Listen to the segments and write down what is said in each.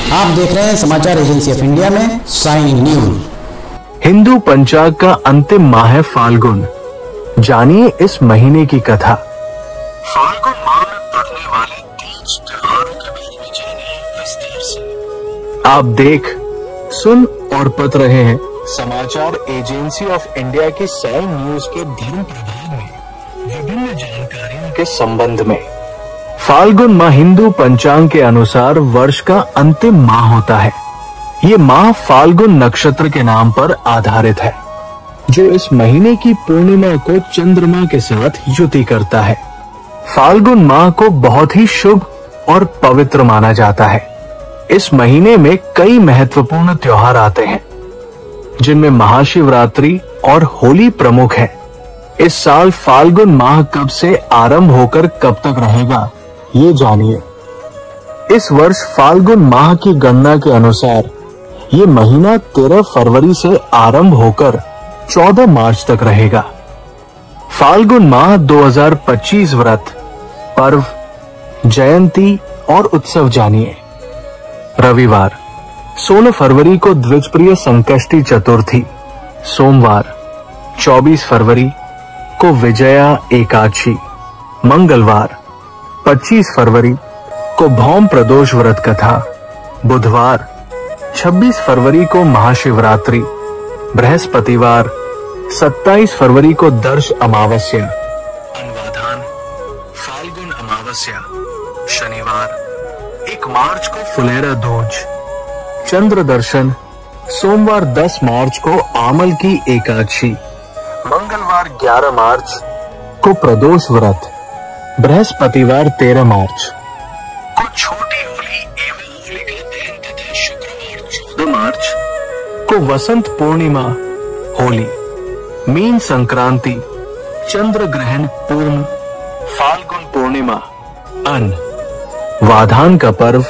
आप देख रहे हैं समाचार एजेंसी ऑफ इंडिया में साइन न्यूज। हिंदू पंचांग का अंतिम माह है फाल्गुन। जानिए इस महीने की कथा। फाल्गुन माह में पड़ने वाले तीज त्योहारों के बारे में जानिए विस्तार से। आप देख, सुन और पढ़ रहे हैं समाचार एजेंसी ऑफ इंडिया की साइन न्यूज के धर्म प्रभाग में विभिन्न जानकारियों के संबंध में। फाल्गुन माह हिंदू पंचांग के अनुसार वर्ष का अंतिम माह होता है। ये माह फाल्गुन नक्षत्र के नाम पर आधारित है, जो इस महीने की पूर्णिमा को चंद्रमा के साथ युति करता है। फाल्गुन माह को बहुत ही शुभ और पवित्र माना जाता है। इस महीने में कई महत्वपूर्ण त्योहार आते हैं, जिनमें महाशिवरात्रि और होली प्रमुख है। इस साल फाल्गुन माह कब से आरंभ होकर कब तक रहेगा, ये जानिए। इस वर्ष फाल्गुन माह की गणना के अनुसार ये महीना 13 फरवरी से आरंभ होकर 14 मार्च तक रहेगा। फाल्गुन माह 2025 व्रत, पर्व, जयंती और उत्सव जानिए। रविवार 16 फरवरी को द्विजप्रिय संकष्टी चतुर्थी। सोमवार 24 फरवरी को विजया एकादशी। मंगलवार 25 फरवरी को भौम प्रदोष व्रत कथा। बुधवार 26 फरवरी को महाशिवरात्रि। बृहस्पतिवार 27 फरवरी को दर्श अमावस्या। अन्वाधान फाल्गुन अमावस्या। शनिवार 1 मार्च को फुलेरा दूज। चंद्र दर्शन सोमवार 10 मार्च को आमल की एकादशी। मंगलवार 11 मार्च को प्रदोष व्रत। बृहस्पतिवार 13 मार्च को छोटी होली एवं होलिका दहन तथा शुक्रवार 14 मार्च को वसंत पूर्णिमा होली। मीन संक्रांति, चंद्र ग्रहण पूर्ण, फाल्गुन पूर्णिमा, अन्न, वाधान का पर्व,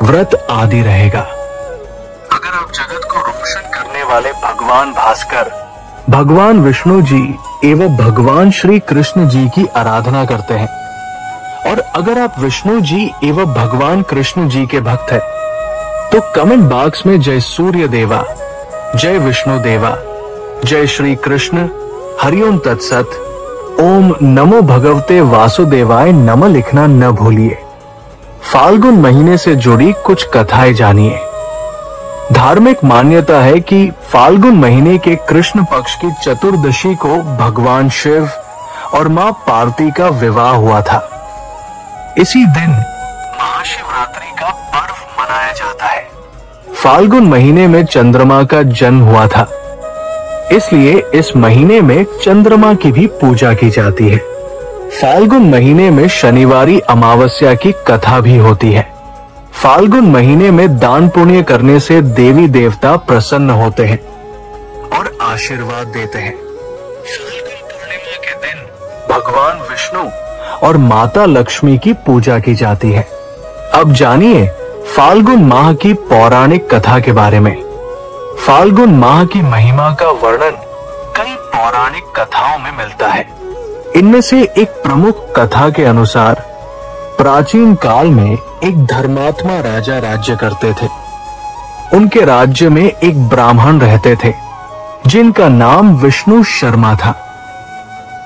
व्रत आदि रहेगा। अगर आप जगत को रोशन करने वाले भगवान भास्कर, भगवान विष्णु जी एवं भगवान श्री कृष्ण जी की आराधना करते हैं, और अगर आप विष्णु जी एवं भगवान कृष्ण जी के भक्त हैं, तो कमेंट बॉक्स में जय सूर्य देवा, जय विष्णु देवा, जय श्री कृष्ण, हरिओम तत्सत, ओम नमो भगवते वासुदेवाय नमः लिखना न भूलिए। फाल्गुन महीने से जुड़ी कुछ कथाएं जानिए। धार्मिक मान्यता है कि फाल्गुन महीने के कृष्ण पक्ष की चतुर्दशी को भगवान शिव और मां पार्वती का विवाह हुआ था। इसी दिन महाशिवरात्रि का पर्व मनाया जाता है। फाल्गुन महीने में चंद्रमा का जन्म हुआ था, इसलिए इस महीने में चंद्रमा की भी पूजा की जाती है। फाल्गुन महीने में शनिवारी अमावस्या की कथा भी होती है। फाल्गुन महीने में दान पुण्य करने से देवी देवता प्रसन्न होते हैं और आशीर्वाद देते हैं। फाल्गुन पूर्णिमा के दिन भगवान विष्णु और माता लक्ष्मी की पूजा की जाती है। अब जानिए फाल्गुन माह की पौराणिक कथा के बारे में। फाल्गुन माह की महिमा का वर्णन कई पौराणिक कथाओं में मिलता है। इनमें से एक प्रमुख कथा के अनुसार प्राचीन काल में एक धर्मात्मा राजा राज्य करते थे। उनके राज्य में एक ब्राह्मण रहते थे, जिनका नाम विष्णु शर्मा था।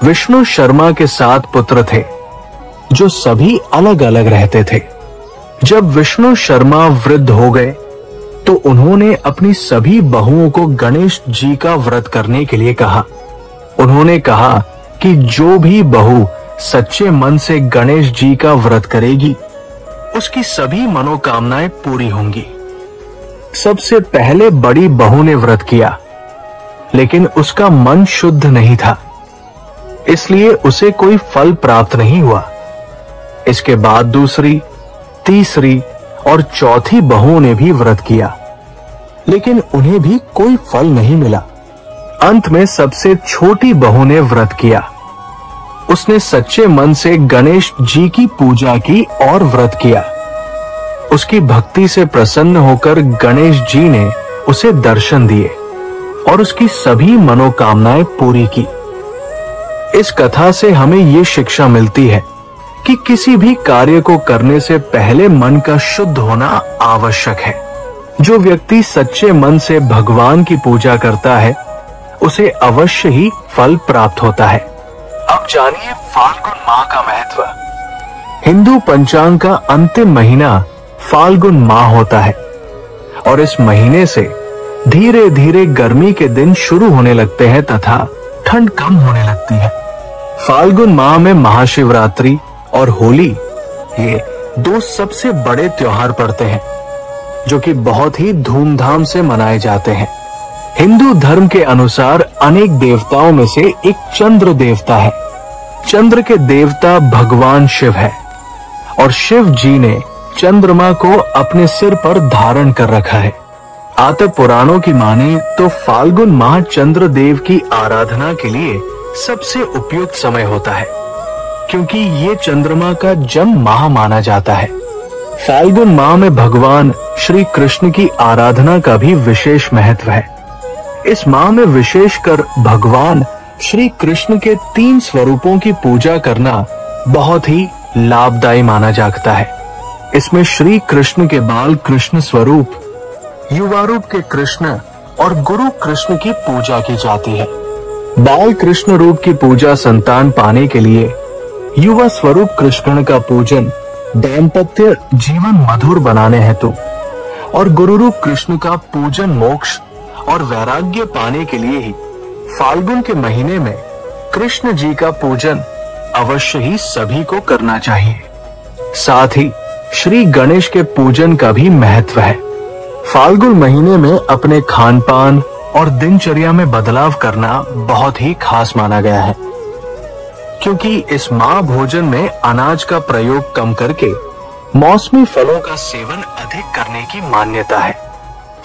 विष्णु शर्मा के 7 पुत्र थे, जो सभी अलग अलग रहते थे। जब विष्णु शर्मा वृद्ध हो गए, तो उन्होंने अपनी सभी बहुओं को गणेश जी का व्रत करने के लिए कहा। उन्होंने कहा कि जो भी बहू सच्चे मन से गणेश जी का व्रत करेगी, उसकी सभी मनोकामनाएं पूरी होंगी। सबसे पहले बड़ी बहू ने व्रत किया, लेकिन उसका मन शुद्ध नहीं था, इसलिए उसे कोई फल प्राप्त नहीं हुआ। इसके बाद दूसरी, तीसरी और चौथी बहुओं ने भी व्रत किया, लेकिन उन्हें भी कोई फल नहीं मिला। अंत में सबसे छोटी बहू ने व्रत किया। उसने सच्चे मन से गणेश जी की पूजा की और व्रत किया। उसकी भक्ति से प्रसन्न होकर गणेश जी ने उसे दर्शन दिए और उसकी सभी मनोकामनाएं पूरी की। इस कथा से हमें ये शिक्षा मिलती है कि किसी भी कार्य को करने से पहले मन का शुद्ध होना आवश्यक है। जो व्यक्ति सच्चे मन से भगवान की पूजा करता है उसे अवश्य ही फल प्राप्त होता है। अब जानिए फाल्गुन माह का महत्व। हिंदू पंचांग का अंतिम महीना फाल्गुन माह होता है और इस महीने से धीरे धीरे गर्मी के दिन शुरू होने लगते हैं तथा ठंड कम होने लगती है। फाल्गुन माह में महाशिवरात्रि और होली ये दो सबसे बड़े त्योहार पड़ते हैं जो कि बहुत ही धूमधाम से मनाए जाते हैं। हिंदू धर्म के अनुसार अनेक देवताओं में से एक चंद्र देवता है। चंद्र के देवता भगवान शिव है और शिव जी ने चंद्रमा को अपने सिर पर धारण कर रखा है। आतः पुराणों की माने तो फाल्गुन माह चंद्र देव की आराधना के लिए सबसे उपयुक्त समय होता है क्योंकि ये चंद्रमा का जन्म माह माना जाता है। फाल्गुन माह में भगवान श्री कृष्ण की आराधना का भी विशेष महत्व है। इस माह में विशेषकर भगवान श्री कृष्ण के 3 स्वरूपों की पूजा करना बहुत ही लाभदायी माना जाता है। इसमें श्री कृष्ण के बाल कृष्ण स्वरूप, युवा रूप के कृष्ण और गुरु कृष्ण की पूजा की जाती है। बाल कृष्ण रूप की पूजा संतान पाने के लिए, युवा स्वरूप कृष्ण का पूजन दाम्पत्य जीवन मधुर बनाने हेतु और गुरु रूप कृष्ण का पूजन मोक्ष और वैराग्य पाने के लिए ही फाल्गुन के महीने में कृष्ण जी का पूजन अवश्य ही सभी को करना चाहिए। साथ ही श्री गणेश के पूजन का भी महत्व है। फाल्गुन महीने में अपने खान पान और दिनचर्या में बदलाव करना बहुत ही खास माना गया है क्योंकि इस माह भोजन में अनाज का प्रयोग कम करके मौसमी फलों का सेवन अधिक करने की मान्यता है।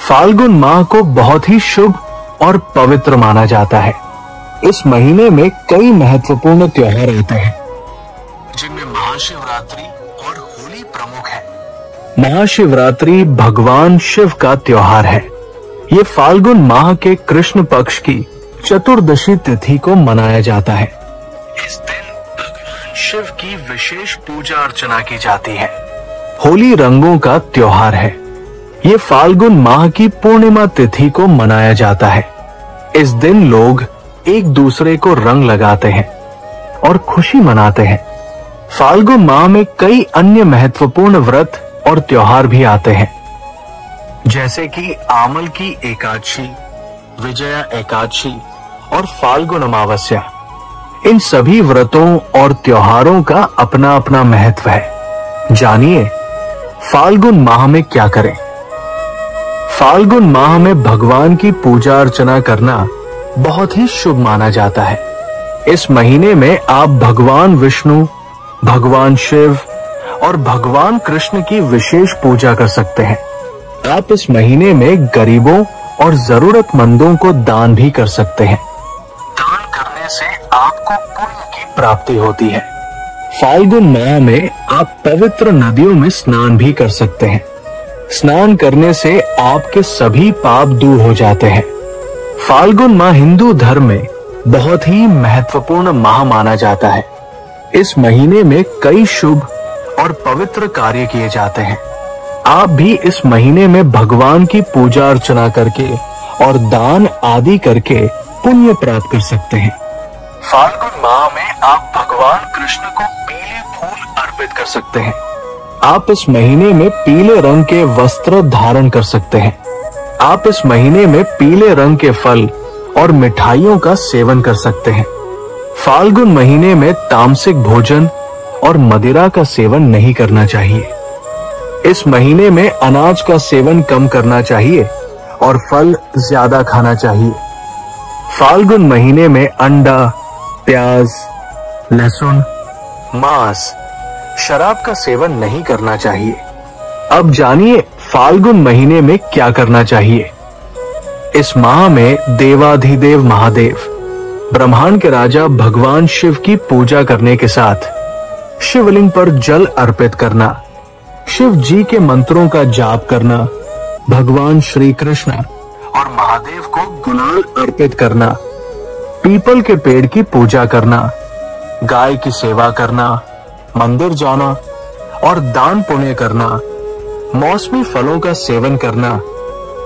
फाल्गुन माह को बहुत ही शुभ और पवित्र माना जाता है। इस महीने में कई महत्वपूर्ण त्योहार आते हैं जिनमें महाशिवरात्रि और होली प्रमुख है। महाशिवरात्रि भगवान शिव का त्योहार है। ये फाल्गुन माह के कृष्ण पक्ष की चतुर्दशी तिथि को मनाया जाता है। इस दिन भगवान शिव की विशेष पूजा अर्चना की जाती है। होली रंगों का त्योहार है। ये फाल्गुन माह की पूर्णिमा तिथि को मनाया जाता है। इस दिन लोग एक दूसरे को रंग लगाते हैं और खुशी मनाते हैं। फाल्गुन माह में कई अन्य महत्वपूर्ण व्रत और त्योहार भी आते हैं जैसे कि आमल की एकादशी, विजया एकादशी और फाल्गुन अमावस्या। इन सभी व्रतों और त्योहारों का अपना अपना महत्व है। जानिए फाल्गुन माह में क्या करें। फाल्गुन माह में भगवान की पूजा अर्चना करना बहुत ही शुभ माना जाता है। इस महीने में आप भगवान विष्णु, भगवान शिव और भगवान कृष्ण की विशेष पूजा कर सकते हैं। आप इस महीने में गरीबों और जरूरतमंदों को दान भी कर सकते हैं। दान करने से आपको पुण्य की प्राप्ति होती है। फाल्गुन माह में आप पवित्र नदियों में स्नान भी कर सकते हैं। स्नान करने से आपके सभी पाप दूर हो जाते हैं। फाल्गुन माह हिंदू धर्म में बहुत ही महत्वपूर्ण माह माना जाता है। इस महीने में कई शुभ और पवित्र कार्य किए जाते हैं। आप भी इस महीने में भगवान की पूजा अर्चना करके और दान आदि करके पुण्य प्राप्त कर सकते हैं। फाल्गुन माह में आप भगवान कृष्ण को पीले फूल अर्पित कर सकते हैं। आप इस महीने में पीले रंग के वस्त्र धारण कर सकते हैं। आप इस महीने में पीले रंग के फल और मिठाइयों का सेवन कर सकते हैं। फाल्गुन महीने में तामसिक भोजन और मदिरा का सेवन नहीं करना चाहिए। इस महीने में अनाज का सेवन कम करना चाहिए और फल ज्यादा खाना चाहिए। फाल्गुन महीने में अंडा, प्याज, लहसुन, मांस, शराब का सेवन नहीं करना चाहिए। अब जानिए फाल्गुन महीने में क्या करना चाहिए। इस माह में देवाधिदेव महादेव, ब्रह्मांड के राजा भगवान शिव की पूजा करने के साथ शिवलिंग पर जल अर्पित करना, शिव जी के मंत्रों का जाप करना, भगवान श्री कृष्ण और महादेव को गुलाल अर्पित करना, पीपल के पेड़ की पूजा करना, गाय की सेवा करना, मंदिर जाना और दान पुण्य करना, मौसमी फलों का सेवन करना,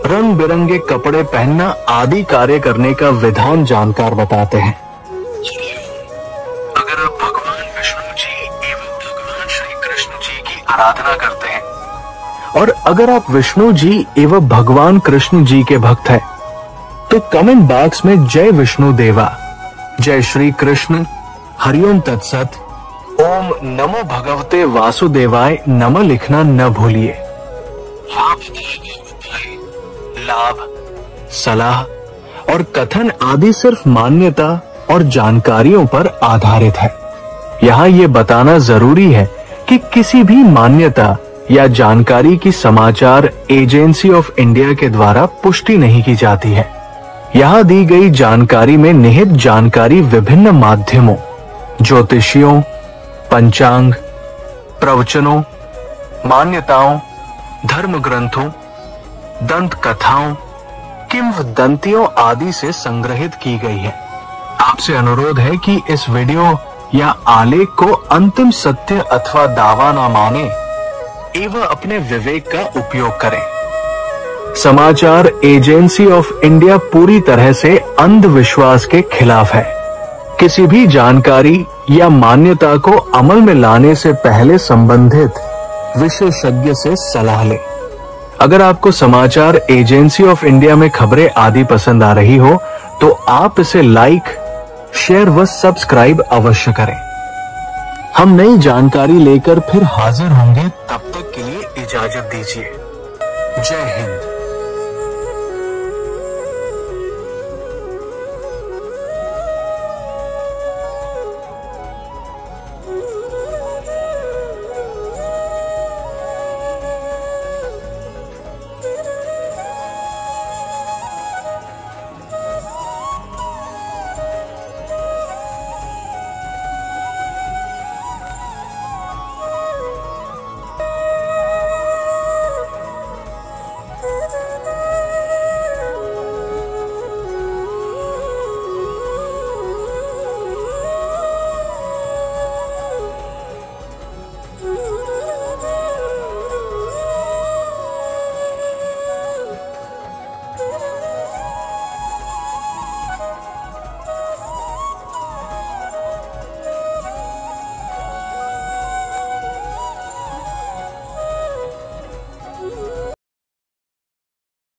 रंग बिरंगे कपड़े पहनना आदि कार्य करने का विधान जानकार बताते हैं। अगर आप भगवान विष्णु जी एवं भगवान श्री कृष्ण जी की आराधना करते हैं और अगर आप विष्णु जी एवं भगवान कृष्ण जी के भक्त हैं, तो कमेंट बॉक्स में जय विष्णु देवा, जय श्री कृष्ण, हरिओम तत्सत, ओम नमो भगवते वासुदेवाय नमः लिखना न भूलिए। यहाँ बताए गए उपाय, लाभ, सलाह और कथन आदि सिर्फ मान्यता और जानकारियों पर आधारित है। यहाँ ये बताना जरूरी है कि किसी भी मान्यता या जानकारी की समाचार एजेंसी ऑफ इंडिया के द्वारा पुष्टि नहीं की जाती है। यहाँ दी गई जानकारी में निहित जानकारी विभिन्न माध्यमों, ज्योतिषियों, पंचांग, प्रवचनों, मान्यताओं, धर्म ग्रंथों, दंत कथाओं, किंवदंतियों आदि से संग्रहित की गई है। आपसे अनुरोध है कि इस वीडियो या आलेख को अंतिम सत्य अथवा दावा न माने एवं अपने विवेक का उपयोग करें। समाचार एजेंसी ऑफ इंडिया पूरी तरह से अंधविश्वास के खिलाफ है। किसी भी जानकारी या मान्यता को अमल में लाने से पहले संबंधित विशेषज्ञ से सलाह लें। अगर आपको समाचार एजेंसी ऑफ इंडिया में खबरें आदि पसंद आ रही हो तो आप इसे लाइक, शेयर व सब्सक्राइब अवश्य करें। हम नई जानकारी लेकर फिर हाजिर होंगे, तब तक के लिए इजाजत दीजिए। जय हिंद।